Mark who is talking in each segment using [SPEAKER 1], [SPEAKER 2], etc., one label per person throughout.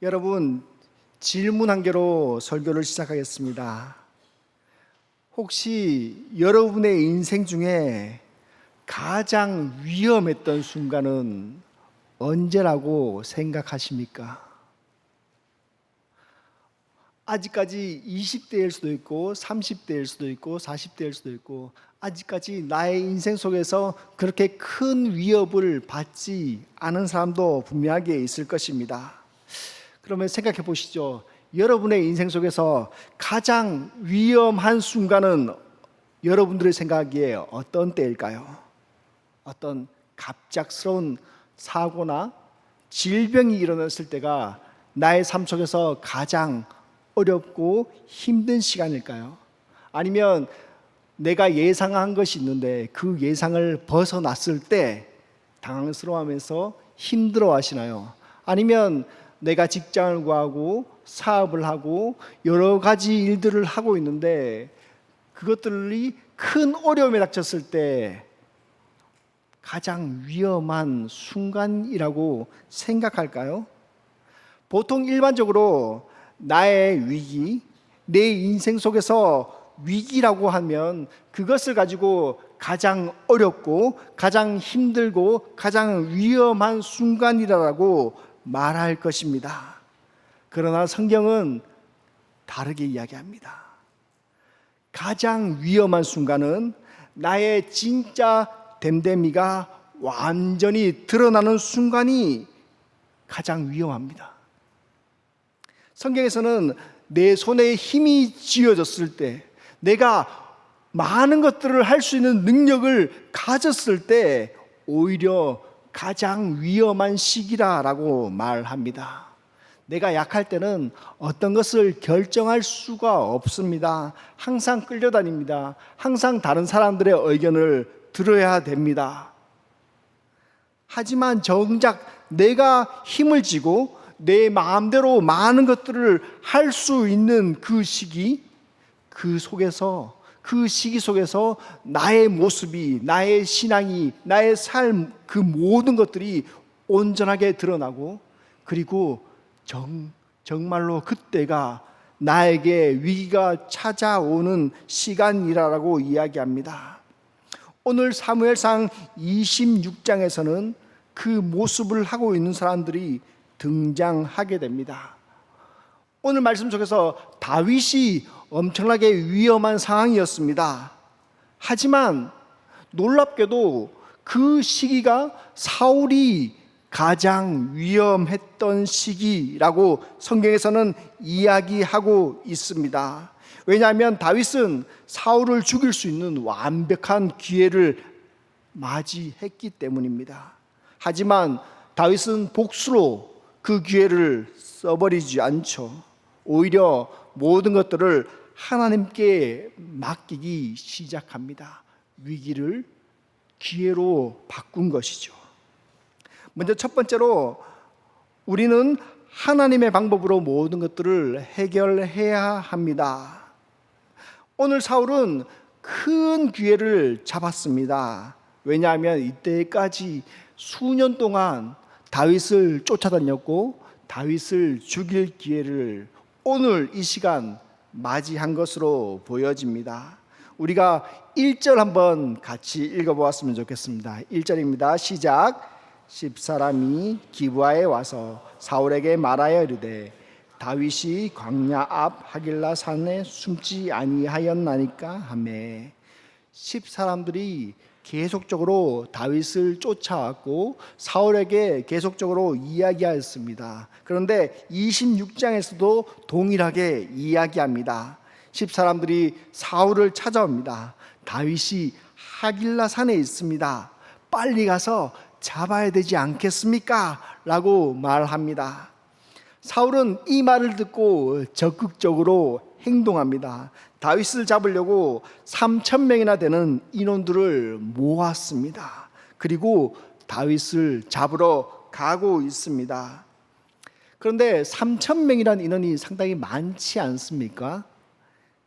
[SPEAKER 1] 여러분, 질문 한 개로 설교를 시작하겠습니다. 혹시 여러분의 인생 중에 가장 위험했던 순간은 언제라고 생각하십니까? 아직까지 20대일 수도 있고 30대일 수도 있고 40대일 수도 있고, 아직까지 나의 인생 속에서 그렇게 큰 위협을 받지 않은 사람도 분명하게 있을 것입니다. 그러면 생각해 보시죠. 여러분의 인생 속에서 가장 위험한 순간은 여러분들의 생각에 어떤 때일까요? 어떤 갑작스러운 사고나 질병이 일어났을 때가 나의 삶 속에서 가장 어렵고 힘든 시간일까요? 아니면 내가 예상한 것이 있는데 그 예상을 벗어났을 때 당황스러워하면서 힘들어 하시나요? 아니면 내가 직장을 구하고 사업을 하고 여러 가지 일들을 하고 있는데 그것들이 큰 어려움에 닥쳤을 때 가장 위험한 순간이라고 생각할까요? 보통 일반적으로 나의 위기, 내 인생 속에서 위기라고 하면 그것을 가지고 가장 어렵고 가장 힘들고 가장 위험한 순간이라고 말할 것입니다. 그러나 성경은 다르게 이야기합니다. 가장 위험한 순간은 나의 진짜 됨됨이가 완전히 드러나는 순간이 가장 위험합니다. 성경에서는 내 손에 힘이 쥐어졌을 때, 내가 많은 것들을 할 수 있는 능력을 가졌을 때 오히려 가장 위험한 시기라고 말합니다. 내가 약할 때는 어떤 것을 결정할 수가 없습니다. 항상 끌려다닙니다. 항상 다른 사람들의 의견을 들어야 됩니다. 하지만 정작 내가 힘을 쥐고 내 마음대로 많은 것들을 할 수 있는 그 시기, 그 시기 속에서 나의 모습이, 나의 신앙이, 나의 삶, 그 모든 것들이 온전하게 드러나고, 그리고 정말로 그때가 나에게 위기가 찾아오는 시간이라고 이야기합니다. 오늘 사무엘상 26장에서는 그 모습을 하고 있는 사람들이 등장하게 됩니다. 오늘 말씀 속에서 다윗이 엄청나게 위험한 상황이었습니다. 하지만 놀랍게도 그 시기가 사울이 가장 위험했던 시기라고 성경에서는 이야기하고 있습니다. 왜냐하면 다윗은 사울을 죽일 수 있는 완벽한 기회를 맞이했기 때문입니다. 하지만 다윗은 복수로 그 기회를 써버리지 않죠. 오히려 모든 것들을 하나님께 맡기기 시작합니다. 위기를 기회로 바꾼 것이죠. 먼저 첫 번째로 우리는 하나님의 방법으로 모든 것들을 해결해야 합니다. 오늘 사울은 큰 기회를 잡았습니다. 왜냐하면 이때까지 수년 동안 다윗을 쫓아다녔고 다윗을 죽일 기회를 오늘 이 시간 맞이한 것으로 보여집니다. 우리가 1절 한번 같이 읽어보았으면 좋겠습니다. 1절입니다. 시작. 10사람이 기브아에 와서 사울에게 말하여 이르되 다윗이 광야 앞 하길라 산에 숨지 아니하였나니까 하매. 10사람들이 계속적으로 다윗을 쫓아왔고 사울에게 계속적으로 이야기하였습니다. 그런데 26장에서도 동일하게 이야기합니다. 10사람들이 사울을 찾아옵니다. 다윗이 하길라 산에 있습니다. 빨리 가서 잡아야 되지 않겠습니까? 라고 말합니다. 사울은 이 말을 듣고 적극적으로 행동합니다. 다윗을 잡으려고 3,000명이나 되는 인원들을 모았습니다. 그리고 다윗을 잡으러 가고 있습니다. 그런데 3,000명이라는 인원이 상당히 많지 않습니까?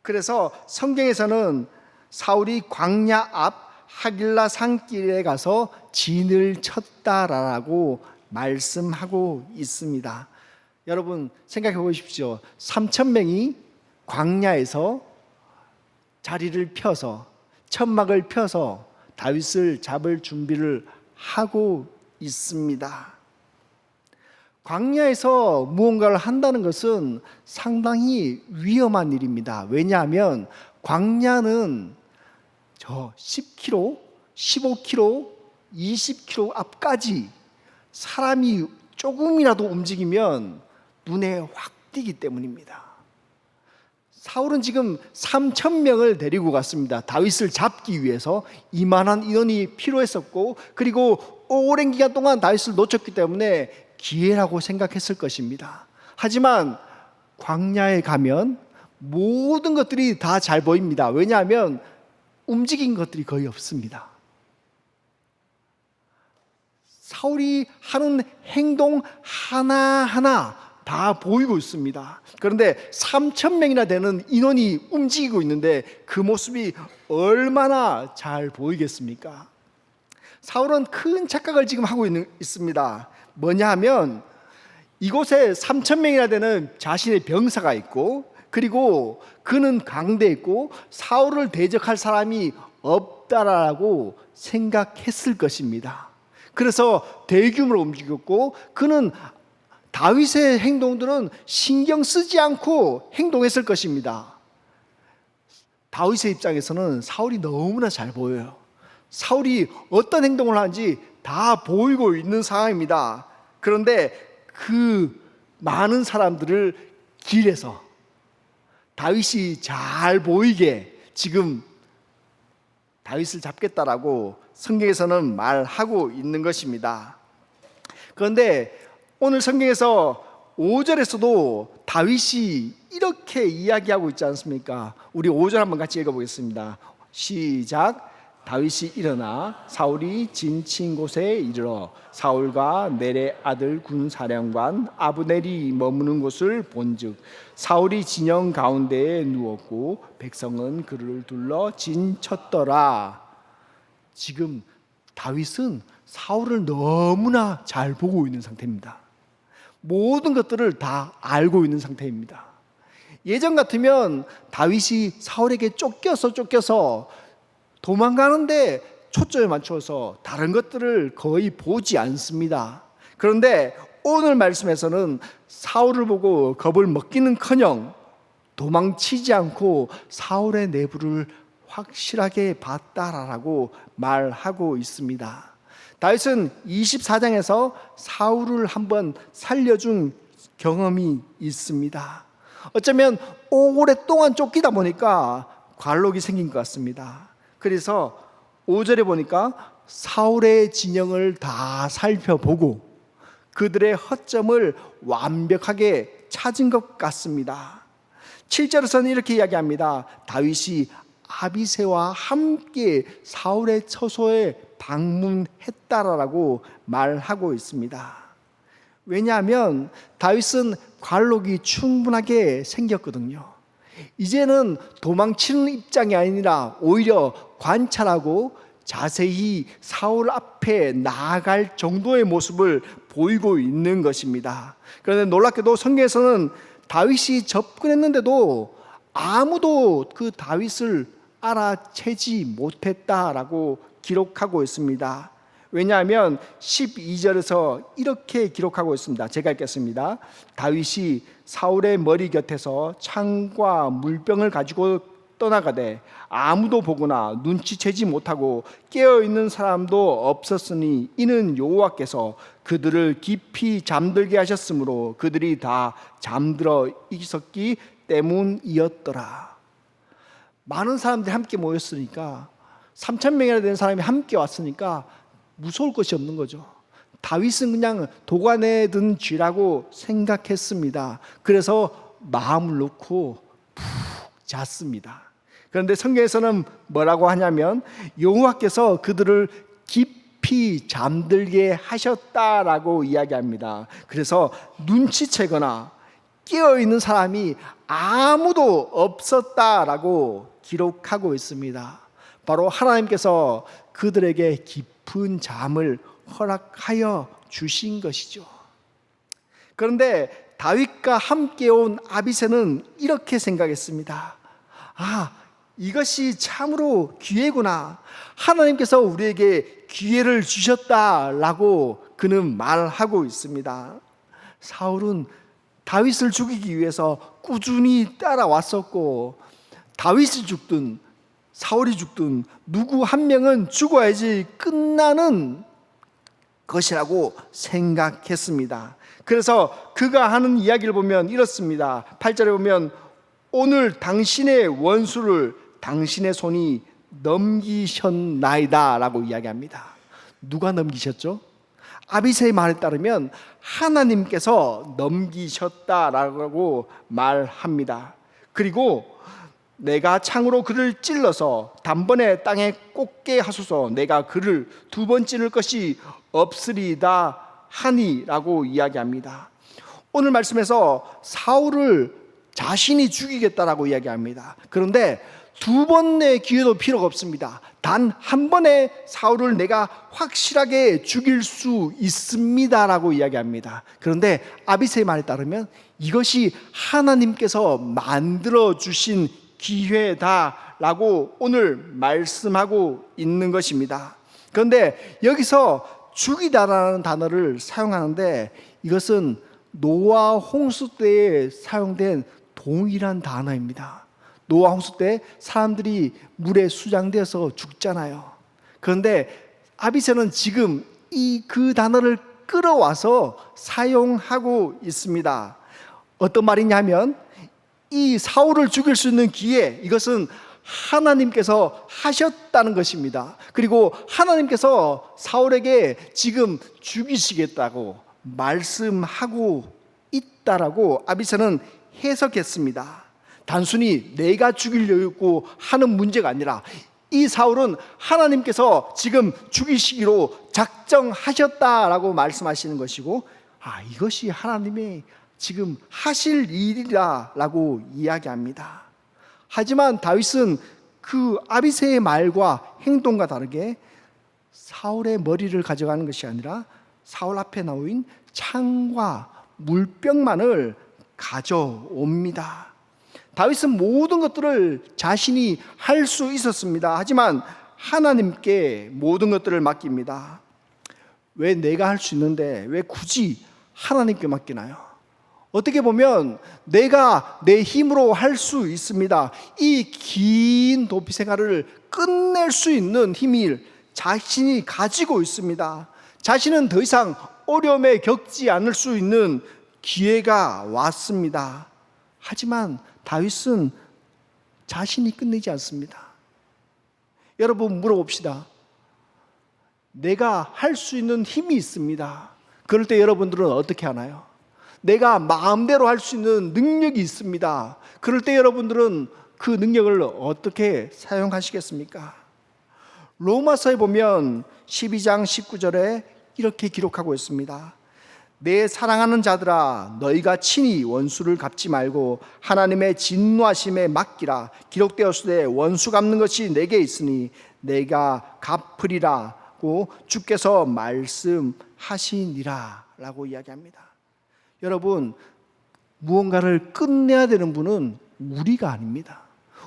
[SPEAKER 1] 그래서 성경에서는 사울이 광야 앞 하길라 산길에 가서 진을 쳤다라고 말씀하고 있습니다. 여러분 생각해 보십시오. 3천 명이 광야에서 자리를 펴서 천막을 펴서 다윗을 잡을 준비를 하고 있습니다. 광야에서 무언가를 한다는 것은 상당히 위험한 일입니다. 왜냐하면 광야는 저 10km, 15km, 20km 앞까지 사람이 조금이라도 움직이면 눈에 확 띄기 때문입니다. 사울은 지금 3천 명을 데리고 갔습니다. 다윗을 잡기 위해서. 이만한 인원이 필요했었고, 그리고 오랜 기간 동안 다윗을 놓쳤기 때문에 기회라고 생각했을 것입니다. 하지만 광야에 가면 모든 것들이 다 잘 보입니다. 왜냐하면 움직인 것들이 거의 없습니다. 사울이 하는 행동 하나하나 다 보이고 있습니다. 그런데 3천 명이나 되는 인원이 움직이고 있는데 그 모습이 얼마나 잘 보이겠습니까? 사울은 큰 착각을 지금 하고 있습니다. 뭐냐 하면 이곳에 3천 명이나 되는 자신의 병사가 있고, 그리고 그는 강대에 있고 사울을 대적할 사람이 없다라고 생각했을 것입니다. 그래서 대규모로 움직였고, 그는 다윗의 행동들은 신경 쓰지 않고 행동했을 것입니다. 다윗의 입장에서는 사울이 너무나 잘 보여요. 사울이 어떤 행동을 하는지 다 보이고 있는 상황입니다. 그런데 그 많은 사람들을 길에서 다윗이 잘 보이게 지금 다윗을 잡겠다라고 성경에서는 말하고 있는 것입니다. 그런데 오늘 성경에서 5절에서도 다윗이 이렇게 이야기하고 있지 않습니까? 우리 5절 한번 같이 읽어보겠습니다. 시작. 다윗이 일어나 사울이 진친 곳에 이르러 사울과 넬의 아들 군사령관 아브넬이 머무는 곳을 본즉 사울이 진영 가운데에 누웠고 백성은 그를 둘러 진쳤더라. 지금 다윗은 사울을 너무나 잘 보고 있는 상태입니다. 모든 것들을 다 알고 있는 상태입니다. 예전 같으면 다윗이 사울에게 쫓겨서 도망가는데 초점에 맞춰서 다른 것들을 거의 보지 않습니다. 그런데 오늘 말씀에서는 사울을 보고 겁을 먹기는커녕 도망치지 않고 사울의 내부를 확실하게 봤다라고 말하고 있습니다. 다윗은 24장에서 사울을 한번 살려준 경험이 있습니다. 어쩌면 오랫동안 쫓기다 보니까 관록이 생긴 것 같습니다. 그래서 5절에 보니까 사울의 진영을 다 살펴보고 그들의 허점을 완벽하게 찾은 것 같습니다. 7절에서는 이렇게 이야기합니다. 다윗이 아비새와 함께 사울의 처소에 방문했다라고 말하고 있습니다. 왜냐하면 다윗은 관록이 충분하게 생겼거든요. 이제는 도망치는 입장이 아니라 오히려 관찰하고 자세히 사울 앞에 나아갈 정도의 모습을 보이고 있는 것입니다. 그런데 놀랍게도 성경에서는 다윗이 접근했는데도 아무도 그 다윗을 알아채지 못했다라고 기록하고 있습니다. 왜냐하면 12절에서 이렇게 기록하고 있습니다. 제가 읽겠습니다. 다윗이 사울의 머리 곁에서 창과 물병을 가지고 떠나가되 아무도 보거나 눈치채지 못하고 깨어있는 사람도 없었으니 이는 여호와께서 그들을 깊이 잠들게 하셨으므로 그들이 다 잠들어 있었기 때문이었더라. 많은 사람들이 함께 모였으니까 3천 명이나 되는 사람이 함께 왔으니까 무서울 것이 없는 거죠. 다윗은 그냥 도관에 든 쥐라고 생각했습니다. 그래서 마음을 놓고 푹 잤습니다. 그런데 성경에서는 뭐라고 하냐면 여호와께서 그들을 깊이 잠들게 하셨다라고 이야기합니다. 그래서 눈치채거나 깨어있는 사람이 아무도 없었다라고 기록하고 있습니다. 바로 하나님께서 그들에게 깊은 잠을 허락하여 주신 것이죠. 그런데 다윗과 함께 온 아비새는 이렇게 생각했습니다. 아, 이것이 참으로 기회구나. 하나님께서 우리에게 기회를 주셨다라고 그는 말하고 있습니다. 사울은 다윗을 죽이기 위해서 꾸준히 따라왔었고, 다윗이 죽든 사울이 죽든 누구 한 명은 죽어야지 끝나는 것이라고 생각했습니다. 그래서 그가 하는 이야기를 보면 이렇습니다. 8절에 보면 오늘 당신의 원수를 당신의 손이 넘기셨나이다 라고 이야기합니다. 누가 넘기셨죠? 아비새의 말에 따르면 하나님께서 넘기셨다라고 말합니다. 그리고 내가 창으로 그를 찔러서 단번에 땅에 꽂게 하소서. 내가 그를 두 번 찌를 것이 없으리다 하니라고 이야기합니다. 오늘 말씀에서 사울을 자신이 죽이겠다라고 이야기합니다. 그런데 두 번의 기회도 필요가 없습니다. 단 한 번에 사울을 내가 확실하게 죽일 수 있습니다라고 이야기합니다. 그런데 아비새의 말에 따르면 이것이 하나님께서 만들어 주신 기회다라고 오늘 말씀하고 있는 것입니다. 그런데 여기서 죽이다라는 단어를 사용하는데 이것은 노아 홍수 때에 사용된 동일한 단어입니다. 노아 홍수 때 사람들이 물에 수장되어서 죽잖아요. 그런데 아비새는 지금 그 단어를 끌어와서 사용하고 있습니다. 어떤 말이냐면 이 사울을 죽일 수 있는 기회, 이것은 하나님께서 하셨다는 것입니다. 그리고 하나님께서 사울에게 지금 죽이시겠다고 말씀하고 있다라고 아비새는 해석했습니다. 단순히 내가 죽이려고 하는 문제가 아니라 이 사울은 하나님께서 지금 죽이시기로 작정하셨다라고 말씀하시는 것이고, 이것이 하나님의 지금 하실 일이라고 이야기합니다. 하지만 다윗은 그 아비새의 말과 행동과 다르게 사울의 머리를 가져가는 것이 아니라 사울 앞에 놓인 창과 물병만을 가져옵니다. 다윗은 모든 것들을 자신이 할 수 있었습니다. 하지만 하나님께 모든 것들을 맡깁니다. 왜 내가 할 수 있는데 왜 굳이 하나님께 맡기나요? 어떻게 보면 내가 내 힘으로 할 수 있습니다. 이 긴 도피 생활을 끝낼 수 있는 힘을 자신이 가지고 있습니다. 자신은 더 이상 어려움에 겪지 않을 수 있는 기회가 왔습니다. 하지만 다윗은 자신이 끝내지 않습니다. 여러분 물어봅시다. 내가 할 수 있는 힘이 있습니다. 그럴 때 여러분들은 어떻게 하나요? 내가 마음대로 할 수 있는 능력이 있습니다. 그럴 때 여러분들은 그 능력을 어떻게 사용하시겠습니까? 로마서에 보면 12장 19절에 이렇게 기록하고 있습니다. 내 사랑하는 자들아, 너희가 친히 원수를 갚지 말고 하나님의 진노하심에 맡기라. 기록되었으되 원수 갚는 것이 내게 있으니 내가 갚으리라고 주께서 말씀하시니라 라고 이야기합니다. 여러분, 무언가를 끝내야 되는 분은 우리가 아닙니다.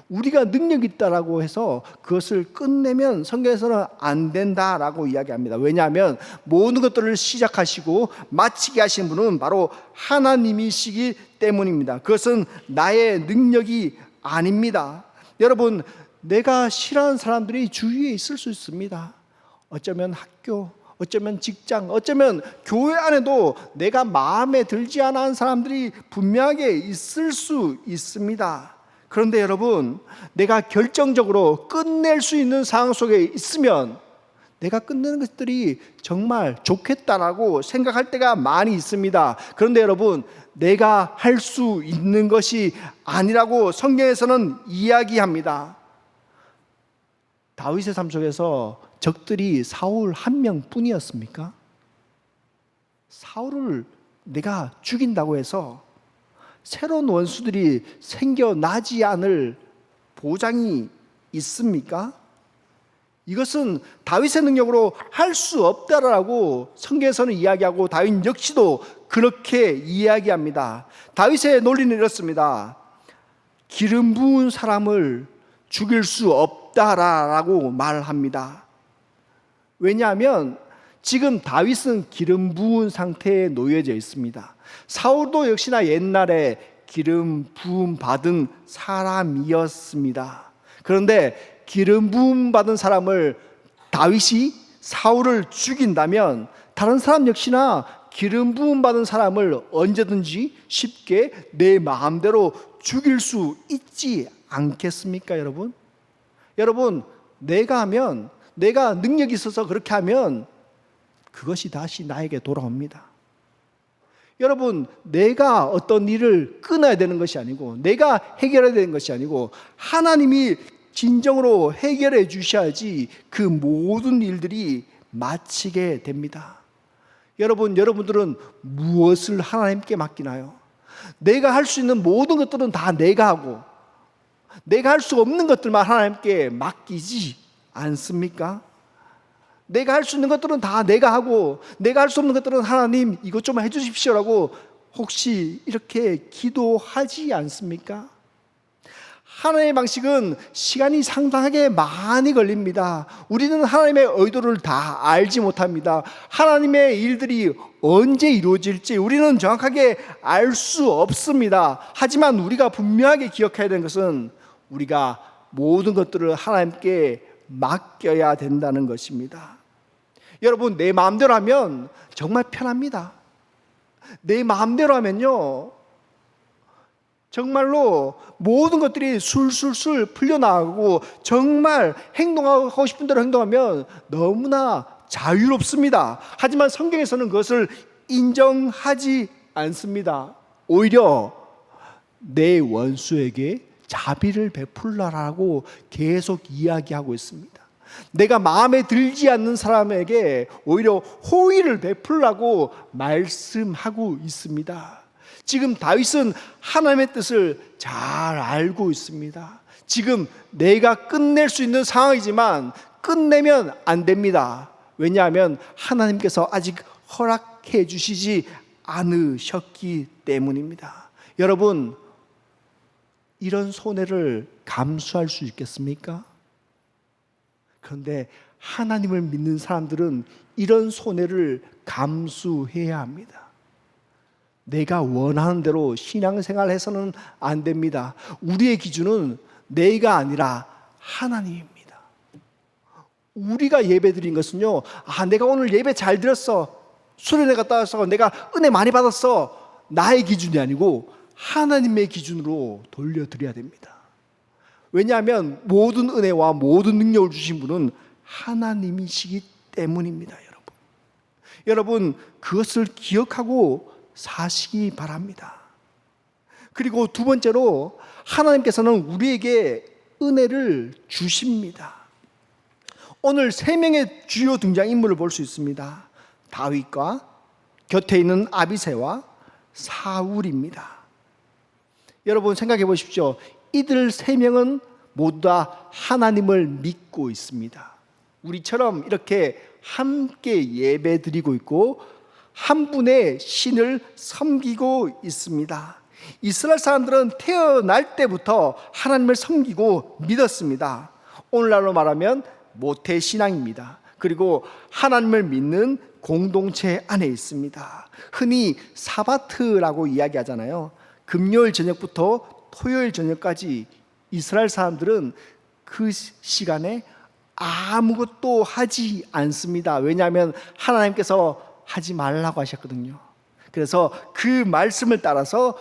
[SPEAKER 1] 우리가 능력이 있다라고 해서 그것을 끝내면 성경에서는 안 된다라고 이야기합니다. 왜냐하면 모든 것들을 시작하시고 마치게 하신 분은 바로 하나님이시기 때문입니다. 그것은 나의 능력이 아닙니다. 여러분, 내가 싫어하는 사람들이 주위에 있을 수 있습니다. 어쩌면 학교, 어쩌면 직장, 어쩌면 교회 안에도 내가 마음에 들지 않은 사람들이 분명하게 있을 수 있습니다. 그런데 여러분, 내가 결정적으로 끝낼 수 있는 상황 속에 있으면 내가 끝내는 것들이 정말 좋겠다라고 생각할 때가 많이 있습니다. 그런데 여러분, 내가 할 수 있는 것이 아니라고 성경에서는 이야기합니다. 다윗의 삶 속에서 적들이 사울 한 명뿐이었습니까? 사울을 내가 죽인다고 해서 새로운 원수들이 생겨나지 않을 보장이 있습니까? 이것은 다윗의 능력으로 할 수 없다라고 성경에서는 이야기하고 다윗 역시도 그렇게 이야기합니다. 다윗의 논리는 이렇습니다. 기름 부은 사람을 죽일 수 없다라고 말합니다. 왜냐하면 지금 다윗은 기름 부은 상태에 놓여져 있습니다. 사울도 역시나 옛날에 기름 부음 받은 사람이었습니다. 그런데 기름 부음 받은 사람을 다윗이 사울을 죽인다면 다른 사람 역시나 기름 부음 받은 사람을 언제든지 쉽게 내 마음대로 죽일 수 있지 않겠습니까, 여러분? 여러분, 내가 하면, 내가 능력이 있어서 그렇게 하면 그것이 다시 나에게 돌아옵니다. 여러분, 내가 어떤 일을 끊어야 되는 것이 아니고, 내가 해결해야 되는 것이 아니고, 하나님이 진정으로 해결해 주셔야지 그 모든 일들이 마치게 됩니다. 여러분, 여러분들은 무엇을 하나님께 맡기나요? 내가 할 수 있는 모든 것들은 다 내가 하고, 내가 할 수 없는 것들만 하나님께 맡기지 않습니까? 내가 할 수 있는 것들은 다 내가 하고, 내가 할 수 없는 것들은 하나님 이것 좀 해주십시오라고 혹시 이렇게 기도하지 않습니까? 하나님의 방식은 시간이 상당하게 많이 걸립니다. 우리는 하나님의 의도를 다 알지 못합니다. 하나님의 일들이 언제 이루어질지 우리는 정확하게 알 수 없습니다. 하지만 우리가 분명하게 기억해야 되는 것은 우리가 모든 것들을 하나님께 맡겨야 된다는 것입니다. 여러분, 내 마음대로 하면 정말 편합니다. 내 마음대로 하면요, 정말로 모든 것들이 술술술 풀려나가고 정말 행동하고 싶은 대로 행동하면 너무나 자유롭습니다. 하지만 성경에서는 그것을 인정하지 않습니다. 오히려 내 원수에게 자비를 베풀라라고 계속 이야기하고 있습니다. 내가 마음에 들지 않는 사람에게 오히려 호의를 베풀라고 말씀하고 있습니다. 지금 다윗은 하나님의 뜻을 잘 알고 있습니다. 지금 내가 끝낼 수 있는 상황이지만 끝내면 안 됩니다. 왜냐하면 하나님께서 아직 허락해 주시지 않으셨기 때문입니다. 여러분, 이런 손해를 감수할 수 있겠습니까? 그런데 하나님을 믿는 사람들은 이런 손해를 감수해야 합니다. 내가 원하는 대로 신앙생활 해서는 안 됩니다. 우리의 기준은 내가 아니라 하나님입니다. 우리가 예배 드린 것은요, 내가 오늘 예배 잘 드렸어, 수련회 갔다 와서 내가 은혜 많이 받았어, 나의 기준이 아니고 하나님의 기준으로 돌려드려야 됩니다. 왜냐하면 모든 은혜와 모든 능력을 주신 분은 하나님이시기 때문입니다. 여러분, 그것을 기억하고 사시기 바랍니다. 그리고 두 번째로 하나님께서는 우리에게 은혜를 주십니다. 오늘 세 명의 주요 등장인물을 볼 수 있습니다. 다윗과 곁에 있는 아비새와 사울입니다. 여러분, 생각해 보십시오. 이들 세 명은 모두 다 하나님을 믿고 있습니다. 우리처럼 이렇게 함께 예배 드리고 있고 한 분의 신을 섬기고 있습니다. 이스라엘 사람들은 태어날 때부터 하나님을 섬기고 믿었습니다. 오늘날로 말하면 모태신앙입니다. 그리고 하나님을 믿는 공동체 안에 있습니다. 흔히 사바트라고 이야기하잖아요. 금요일 저녁부터 토요일 저녁까지 이스라엘 사람들은 그 시간에 아무것도 하지 않습니다. 왜냐하면 하나님께서 하지 말라고 하셨거든요. 그래서 그 말씀을 따라서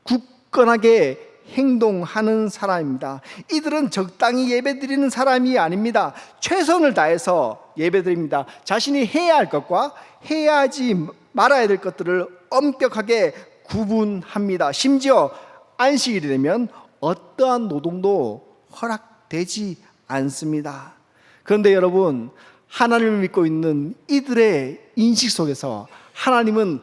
[SPEAKER 1] 굳건하게 행동하는 사람입니다. 이들은 적당히 예배드리는 사람이 아닙니다. 최선을 다해서 예배드립니다. 자신이 해야 할 것과 해야 하지 말아야 될 것들을 엄격하게 구분합니다. 심지어 안식일이 되면 어떠한 노동도 허락되지 않습니다. 그런데 여러분, 하나님을 믿고 있는 이들의 인식 속에서 하나님은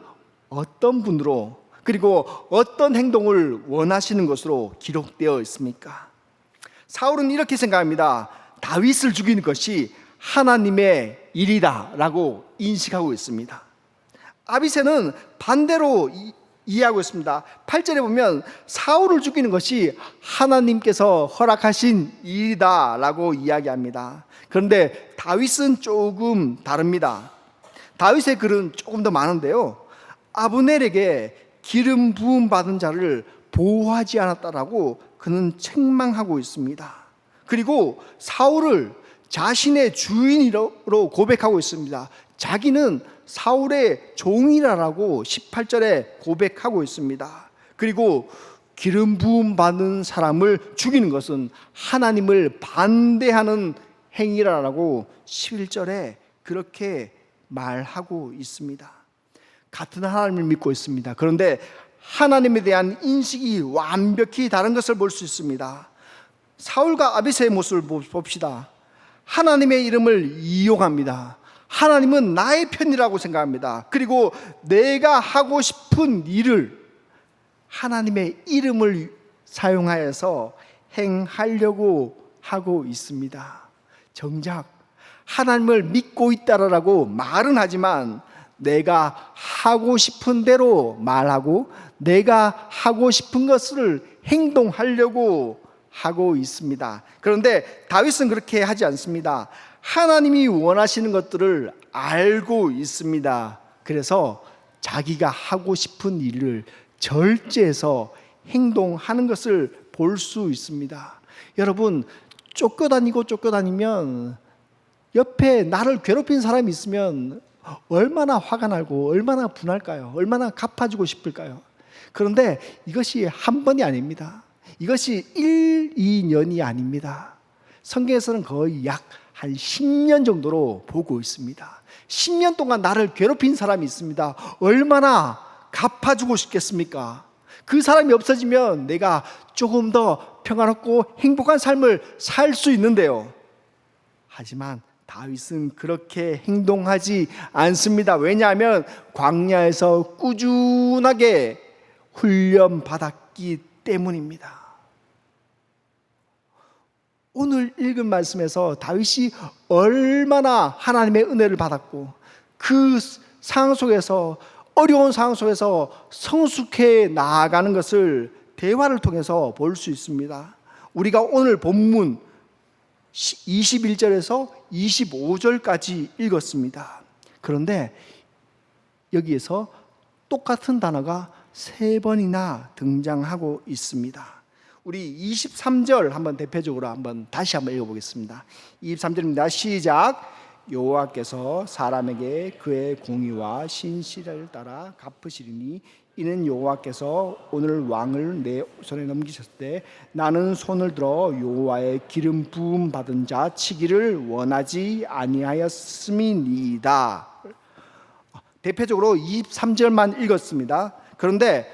[SPEAKER 1] 어떤 분으로, 그리고 어떤 행동을 원하시는 것으로 기록되어 있습니까? 사울은 이렇게 생각합니다. 다윗을 죽이는 것이 하나님의 일이다 라고 인식하고 있습니다. 아비새는 반대로 이해하고 있습니다. 8절에 보면 사울을 죽이는 것이 하나님께서 허락하신 일이다 라고 이야기합니다. 그런데 다윗은 조금 다릅니다. 다윗의 글은 조금 더 많은데요, 아브넬에게 기름 부음 받은 자를 보호하지 않았다라고 그는 책망하고 있습니다. 그리고 사울을 자신의 주인으로 고백하고 있습니다. 자기는 사울의 종이라고 18절에 고백하고 있습니다. 그리고 기름 부음 받은 사람을 죽이는 것은 하나님을 반대하는 행위라고 11절에 그렇게 말하고 있습니다. 같은 하나님을 믿고 있습니다. 그런데 하나님에 대한 인식이 완벽히 다른 것을 볼 수 있습니다. 사울과 아비새의 모습을 봅시다. 하나님의 이름을 이용합니다. 하나님은 나의 편이라고 생각합니다. 그리고 내가 하고 싶은 일을 하나님의 이름을 사용하여서 행하려고 하고 있습니다. 정작 하나님을 믿고 있다라고 말은 하지만 내가 하고 싶은 대로 말하고 내가 하고 싶은 것을 행동하려고 하고 있습니다. 그런데 다윗은 그렇게 하지 않습니다. 하나님이 원하시는 것들을 알고 있습니다. 그래서 자기가 하고 싶은 일을 절제해서 행동하는 것을 볼 수 있습니다. 여러분, 쫓겨다니면 옆에 나를 괴롭힌 사람이 있으면 얼마나 화가 나고 얼마나 분할까요? 얼마나 갚아주고 싶을까요? 그런데 이것이 한 번이 아닙니다. 이것이 1, 2년이 아닙니다. 성경에서는 거의 약 한 10년 정도로 보고 있습니다. 10년 동안 나를 괴롭힌 사람이 있습니다. 얼마나 갚아주고 싶겠습니까? 그 사람이 없어지면 내가 조금 더 평안롭고 행복한 삶을 살 수 있는데요. 하지만 다윗은 그렇게 행동하지 않습니다. 왜냐하면 광야에서 꾸준하게 훈련받았기 때문입니다. 오늘 읽은 말씀에서 다윗이 얼마나 하나님의 은혜를 받았고 그 상황 속에서, 어려운 상황 속에서 성숙해 나아가는 것을 대화를 통해서 볼 수 있습니다. 우리가 오늘 본문 21절에서 25절까지 읽었습니다. 그런데 여기에서 똑같은 단어가 3번이나 등장하고 있습니다. 우리 23절 한번 대표적으로 다시 한번 읽어보겠습니다. 23절입니다. 시작. 여호와께서 사람에게 그의 공의와 신실을 따라 갚으시리니 이는 여호와께서 오늘 왕을 내 손에 넘기셨을 때 나는 손을 들어 여호와의 기름 부음 받은 자 치기를 원하지 아니하였음이니이다. 대표적으로 23절만 읽었습니다. 그런데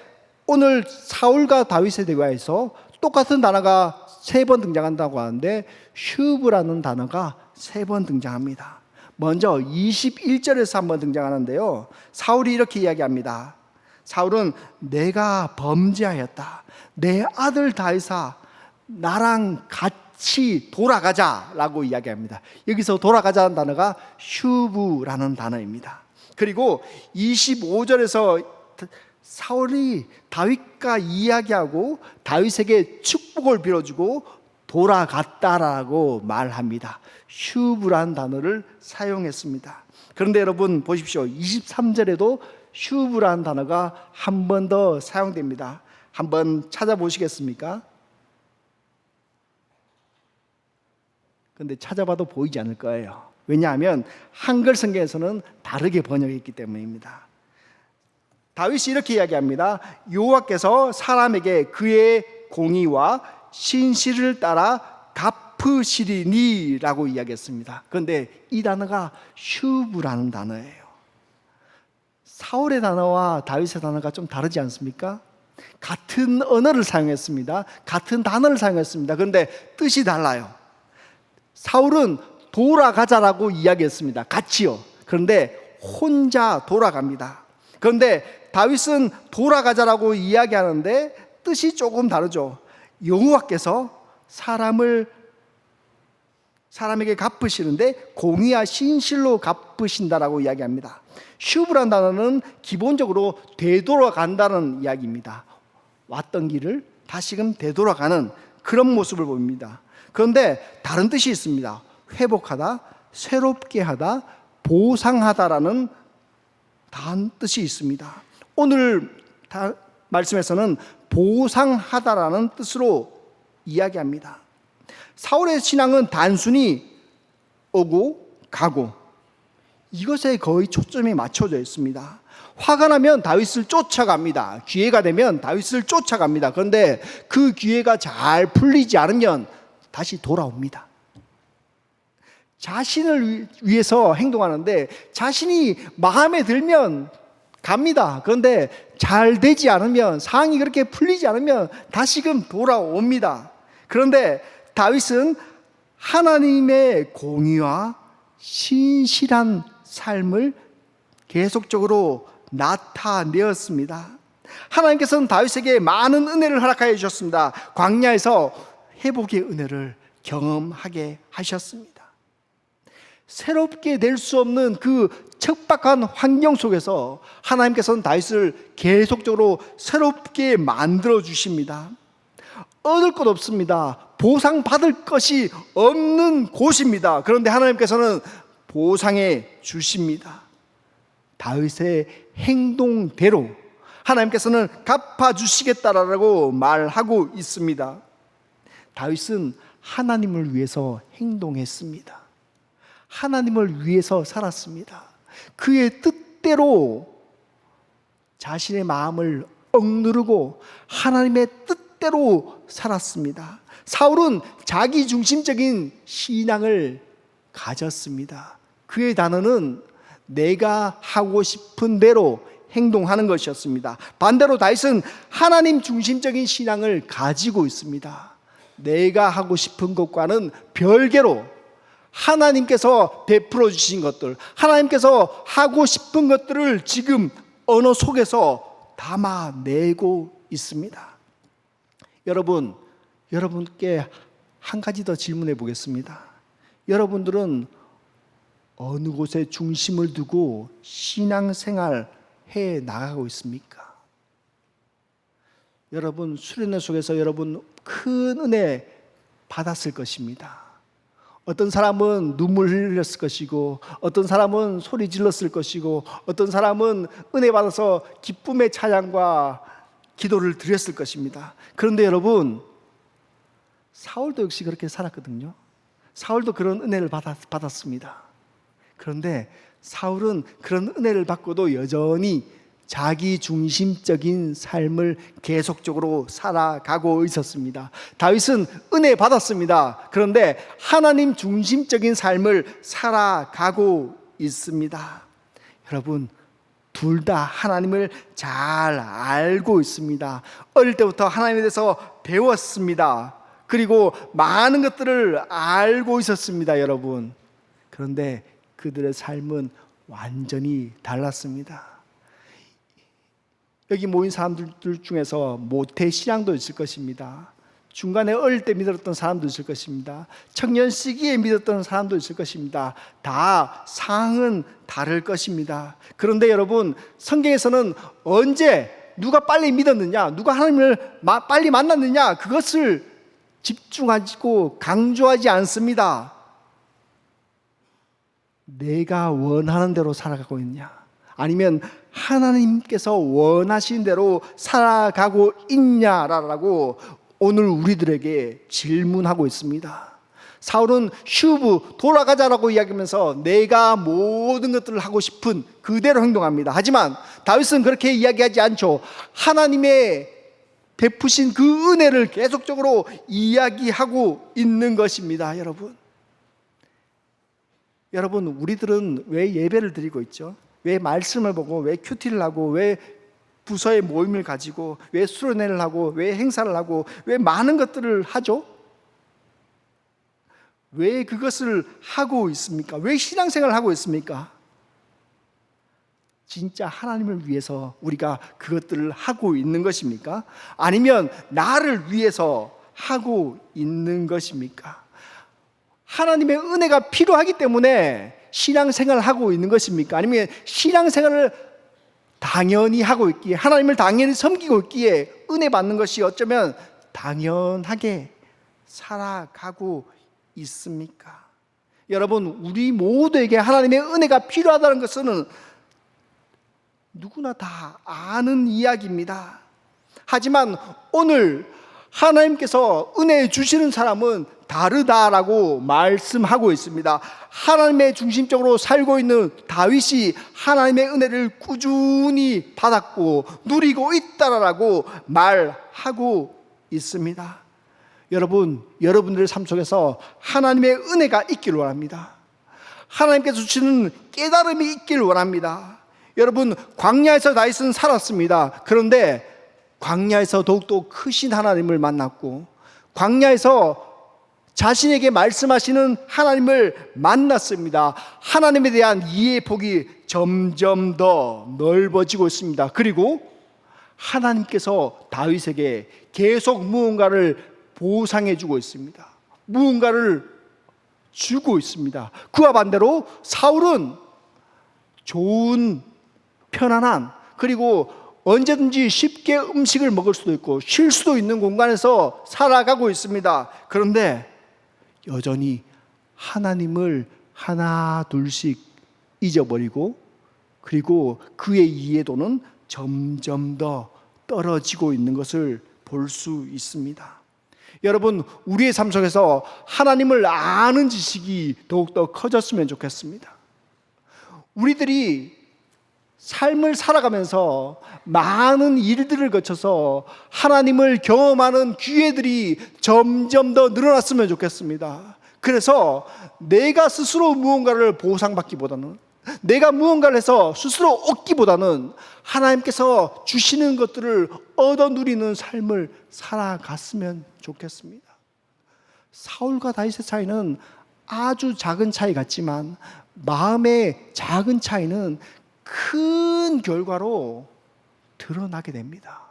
[SPEAKER 1] 오늘 사울과 다윗의 대화에서 똑같은 단어가 3번 등장한다고 하는데 슈브라는 단어가 3번 등장합니다. 먼저 21절에서 한번 등장하는데요, 사울이 이렇게 이야기합니다. 사울은 내가 범죄하였다. 내 아들 다윗아, 나랑 같이 돌아가자라고 이야기합니다. 여기서 돌아가자는 단어가 슈브라는 단어입니다. 그리고 25절에서 사울이 다윗과 이야기하고 다윗에게 축복을 빌어주고 돌아갔다라고 말합니다. 슈브라는 단어를 사용했습니다. 그런데 여러분 보십시오. 23절에도 슈브라는 단어가 한 번 더 사용됩니다. 한번 찾아보시겠습니까? 그런데 찾아봐도 보이지 않을 거예요. 왜냐하면 한글 성경에서는 다르게 번역했기 때문입니다. 다윗이 이렇게 이야기합니다. 여호와께서 사람에게 그의 공의와 신실을 따라 갚으시리니 라고 이야기했습니다. 그런데 이 단어가 슈브라는 단어예요. 사울의 단어와 다윗의 단어가 좀 다르지 않습니까? 같은 언어를 사용했습니다. 같은 단어를 사용했습니다. 그런데 뜻이 달라요. 사울은 돌아가자라고 이야기했습니다. 같이요. 그런데 혼자 돌아갑니다. 그런데 다윗은 돌아가자라고 이야기하는데 뜻이 조금 다르죠. 여호와께서 사람에게 갚으시는데 공의와 신실로 갚으신다라고 이야기합니다. 슈브란 단어는 기본적으로 되돌아간다는 이야기입니다. 왔던 길을 다시금 되돌아가는 그런 모습을 보입니다. 그런데 다른 뜻이 있습니다. 회복하다, 새롭게 하다, 보상하다라는 다른 뜻이 있습니다. 오늘 말씀에서는 보상하다라는 뜻으로 이야기합니다. 사울의 신앙은 단순히 오고 가고 이것에 거의 초점이 맞춰져 있습니다. 화가 나면 다윗을 쫓아갑니다. 기회가 되면 다윗을 쫓아갑니다. 그런데 그 기회가 잘 풀리지 않으면 다시 돌아옵니다. 자신을 위해서 행동하는데 자신이 마음에 들면 갑니다. 그런데 잘 되지 않으면, 상황이 그렇게 풀리지 않으면 다시금 돌아옵니다. 그런데 다윗은 하나님의 공의와 신실한 삶을 계속적으로 나타내었습니다. 하나님께서는 다윗에게 많은 은혜를 허락하여 주셨습니다. 광야에서 회복의 은혜를 경험하게 하셨습니다. 새롭게 될 수 없는 그 척박한 환경 속에서 하나님께서는 다윗을 계속적으로 새롭게 만들어 주십니다. 얻을 것 없습니다. 보상받을 것이 없는 곳입니다. 그런데 하나님께서는 보상해 주십니다. 다윗의 행동대로 하나님께서는 갚아주시겠다라고 말하고 있습니다. 다윗은 하나님을 위해서 행동했습니다. 하나님을 위해서 살았습니다. 그의 뜻대로 자신의 마음을 억누르고 하나님의 뜻대로 살았습니다. 사울은 자기중심적인 신앙을 가졌습니다. 그의 단어는 내가 하고 싶은 대로 행동하는 것이었습니다. 반대로 다윗은 하나님 중심적인 신앙을 가지고 있습니다. 내가 하고 싶은 것과는 별개로 하나님께서 베풀어 주신 것들, 하나님께서 하고 싶은 것들을 지금 언어 속에서 담아내고 있습니다. 여러분께 한 가지 더 질문해 보겠습니다. 여러분들은 어느 곳에 중심을 두고 신앙생활 해 나가고 있습니까? 여러분 수련회 속에서 여러분 큰 은혜 받았을 것입니다. 어떤 사람은 눈물 흘렸을 것이고, 어떤 사람은 소리 질렀을 것이고, 어떤 사람은 은혜 받아서 기쁨의 찬양과 기도를 드렸을 것입니다. 그런데 여러분, 사울도 역시 그렇게 살았거든요. 사울도 그런 은혜를 받았습니다. 그런데 사울은 그런 은혜를 받고도 여전히 자기 중심적인 삶을 계속적으로 살아가고 있었습니다. 다윗은 은혜 받았습니다. 그런데 하나님 중심적인 삶을 살아가고 있습니다. 여러분, 둘 다 하나님을 잘 알고 있습니다. 어릴 때부터 하나님에 대해서 배웠습니다. 그리고 많은 것들을 알고 있었습니다, 여러분. 그런데 그들의 삶은 완전히 달랐습니다. 여기 모인 사람들 중에서 모태 신앙도 있을 것입니다. 중간에 어릴 때 믿었던 사람도 있을 것입니다. 청년 시기에 믿었던 사람도 있을 것입니다. 다 상황은 다를 것입니다. 그런데 여러분, 성경에서는 언제 누가 빨리 믿었느냐, 누가 하나님을 빨리 만났느냐, 그것을 집중하고 강조하지 않습니다. 내가 원하는 대로 살아가고 있냐, 아니면 하나님께서 원하신 대로 살아가고 있냐라고 오늘 우리들에게 질문하고 있습니다. 사울은 슈브 돌아가자라고 이야기하면서 내가 모든 것들을 하고 싶은 그대로 행동합니다. 하지만 다윗은 그렇게 이야기하지 않죠. 하나님의 베푸신 그 은혜를 계속적으로 이야기하고 있는 것입니다. 여러분, 우리들은 왜 예배를 드리고 있죠? 왜 말씀을 보고, 왜 큐티를 하고, 왜 부서의 모임을 가지고, 왜 수련회를 하고, 왜 행사를 하고, 왜 많은 것들을 하죠? 왜 그것을 하고 있습니까? 왜 신앙생활을 하고 있습니까? 진짜 하나님을 위해서 우리가 그것들을 하고 있는 것입니까? 아니면 나를 위해서 하고 있는 것입니까? 하나님의 은혜가 필요하기 때문에 신앙생활을 하고 있는 것입니까? 아니면 신앙생활을 당연히 하고 있기에, 하나님을 당연히 섬기고 있기에 은혜 받는 것이 어쩌면 당연하게 살아가고 있습니까? 여러분, 우리 모두에게 하나님의 은혜가 필요하다는 것은 누구나 다 아는 이야기입니다. 하지만 오늘 하나님께서 은혜 주시는 사람은 다르다라고 말씀하고 있습니다. 하나님의 중심적으로 살고 있는 다윗이 하나님의 은혜를 꾸준히 받았고 누리고 있다라고 말하고 있습니다. 여러분, 여러분들의 삶 속에서 하나님의 은혜가 있기를 원합니다. 하나님께서 주시는 깨달음이 있기를 원합니다. 여러분, 광야에서 다윗은 살았습니다. 그런데 광야에서 더욱더 크신 하나님을 만났고, 광야에서 자신에게 말씀하시는 하나님을 만났습니다. 하나님에 대한 이해의 폭이 점점 더 넓어지고 있습니다. 그리고 하나님께서 다윗에게 계속 무언가를 보상해 주고 있습니다. 무언가를 주고 있습니다. 그와 반대로 사울은 좋은, 편안한, 그리고 언제든지 쉽게 음식을 먹을 수도 있고 쉴 수도 있는 공간에서 살아가고 있습니다. 그런데 여전히 하나님을 하나 둘씩 잊어버리고, 그리고 그의 이해도는 점점 더 떨어지고 있는 것을 볼 수 있습니다. 여러분, 우리의 삶 속에서 하나님을 아는 지식이 더욱더 커졌으면 좋겠습니다. 우리들이 삶을 살아가면서 많은 일들을 거쳐서 하나님을 경험하는 기회들이 점점 더 늘어났으면 좋겠습니다. 그래서 내가 스스로 무언가를 보상받기보다는, 내가 무언가를 해서 스스로 얻기보다는 하나님께서 주시는 것들을 얻어 누리는 삶을 살아갔으면 좋겠습니다. 사울과 다윗의 차이는 아주 작은 차이 같지만 마음의 작은 차이는 큰 결과로 드러나게 됩니다.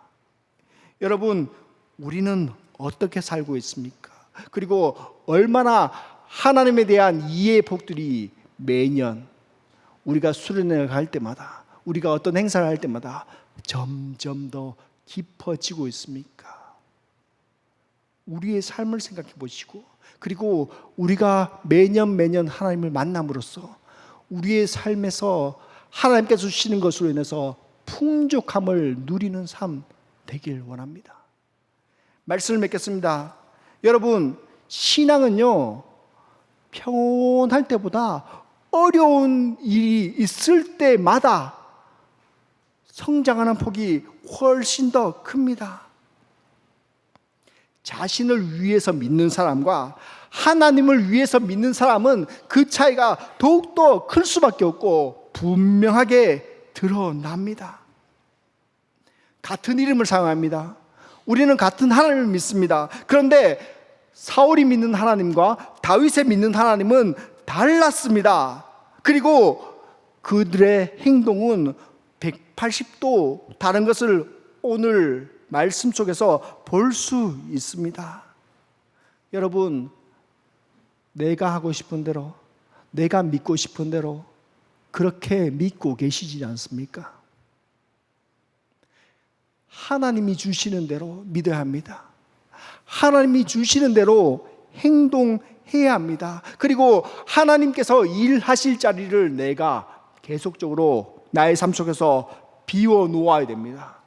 [SPEAKER 1] 여러분, 우리는 어떻게 살고 있습니까? 그리고 얼마나 하나님에 대한 이해의 폭들이 매년 우리가 수련회를 갈 때마다, 우리가 어떤 행사를 할 때마다 점점 더 깊어지고 있습니까? 우리의 삶을 생각해 보시고, 그리고 우리가 매년 하나님을 만남으로써 우리의 삶에서 하나님께서 주시는 것으로 인해서 풍족함을 누리는 삶 되길 원합니다. 말씀을 맺겠습니다. 여러분, 신앙은요, 평온할 때보다 어려운 일이 있을 때마다 성장하는 폭이 훨씬 더 큽니다. 자신을 위해서 믿는 사람과 하나님을 위해서 믿는 사람은 그 차이가 더욱더 클 수밖에 없고 분명하게 드러납니다. 같은 이름을 사용합니다. 우리는 같은 하나님을 믿습니다. 그런데 사울이 믿는 하나님과 다윗이 믿는 하나님은 달랐습니다. 그리고 그들의 행동은 180도 다른 것을 오늘 말씀 속에서 볼 수 있습니다. 여러분, 내가 하고 싶은 대로, 내가 믿고 싶은 대로 그렇게 믿고 계시지 않습니까? 하나님이 주시는 대로 믿어야 합니다. 하나님이 주시는 대로 행동해야 합니다. 그리고 하나님께서 일하실 자리를 내가 계속적으로 나의 삶 속에서 비워 놓아야 됩니다.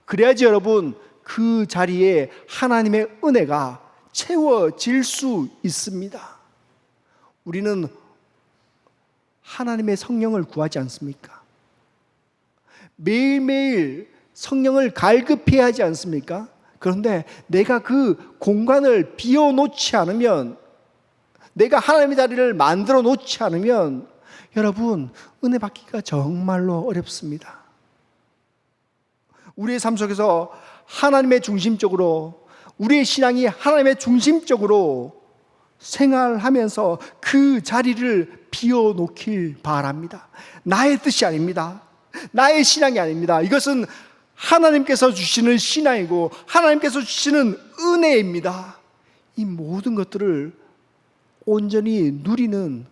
[SPEAKER 1] 그래야지 여러분, 그 자리에 하나님의 은혜가 채워질 수 있습니다. 우리는 하나님의 성령을 구하지 않습니까? 매일매일 성령을 갈급해야 하지 않습니까? 그런데 내가 그 공간을 비워놓지 않으면, 내가 하나님의 자리를 만들어 놓지 않으면 여러분, 은혜 받기가 정말로 어렵습니다. 우리의 삶 속에서 하나님의 중심적으로, 우리의 신앙이 하나님의 중심적으로 생활하면서 그 자리를 비워놓길 바랍니다. 나의 뜻이 아닙니다. 나의 신앙이 아닙니다. 이것은 하나님께서 주시는 신앙이고 하나님께서 주시는 은혜입니다. 이 모든 것들을 온전히 누리는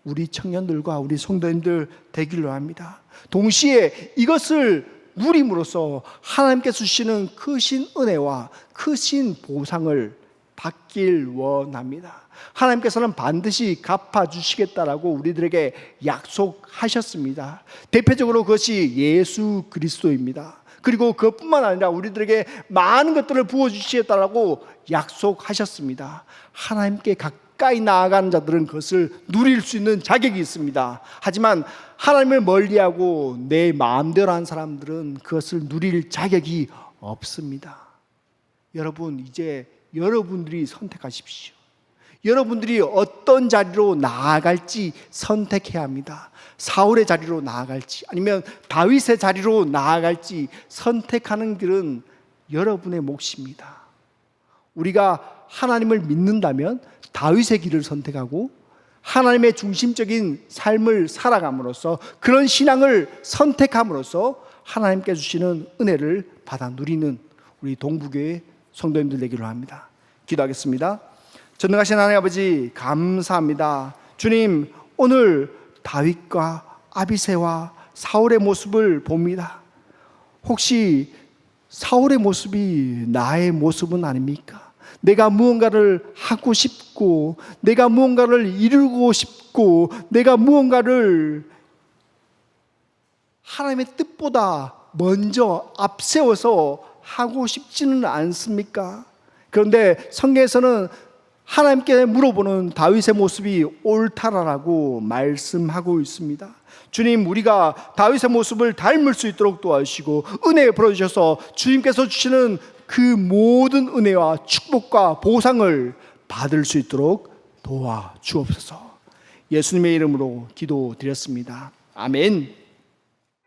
[SPEAKER 1] 우리 청년들과 우리 성도님들 되기로 합니다. 동시에 이것을 누림으로써 하나님께서 주시는 크신 은혜와 크신 보상을 받길 원합니다. 하나님께서는 반드시 갚아주시겠다라고 우리들에게 약속하셨습니다. 대표적으로 그것이 예수 그리스도입니다. 그리고 그것뿐만 아니라 우리들에게 많은 것들을 부어주시겠다라고 약속하셨습니다. 하나님께 가까이 나아가는 자들은 그것을 누릴 수 있는 자격이 있습니다. 하지만 하나님을 멀리하고 내 마음대로 한 사람들은 그것을 누릴 자격이 없습니다. 여러분, 이제 여러분들이 선택하십시오. 여러분들이 어떤 자리로 나아갈지 선택해야 합니다. 사울의 자리로 나아갈지 아니면 다윗의 자리로 나아갈지 선택하는 길은 여러분의 몫입니다. 우리가 하나님을 믿는다면 다윗의 길을 선택하고 하나님의 중심적인 삶을 살아감으로써, 그런 신앙을 선택함으로써 하나님께 주시는 은혜를 받아 누리는 우리 동부교회 성도님들 되기로 합니다. 기도하겠습니다. 전능하신 하나님 아버지, 감사합니다. 주님, 오늘 다윗과 아비새와 사울의 모습을 봅니다. 혹시 사울의 모습이 나의 모습은 아닙니까? 내가 무언가를 하고 싶고, 내가 무언가를 이루고 싶고, 내가 무언가를 하나님의 뜻보다 먼저 앞세워서 하고 싶지는 않습니까? 그런데 성경에서는 하나님께 물어보는 다윗의 모습이 옳다라고 말씀하고 있습니다. 주님, 우리가 다윗의 모습을 닮을 수 있도록 도와주시고 은혜 풀어주셔서 주님께서 주시는 그 모든 은혜와 축복과 보상을 받을 수 있도록 도와주옵소서. 예수님의 이름으로 기도드렸습니다. 아멘.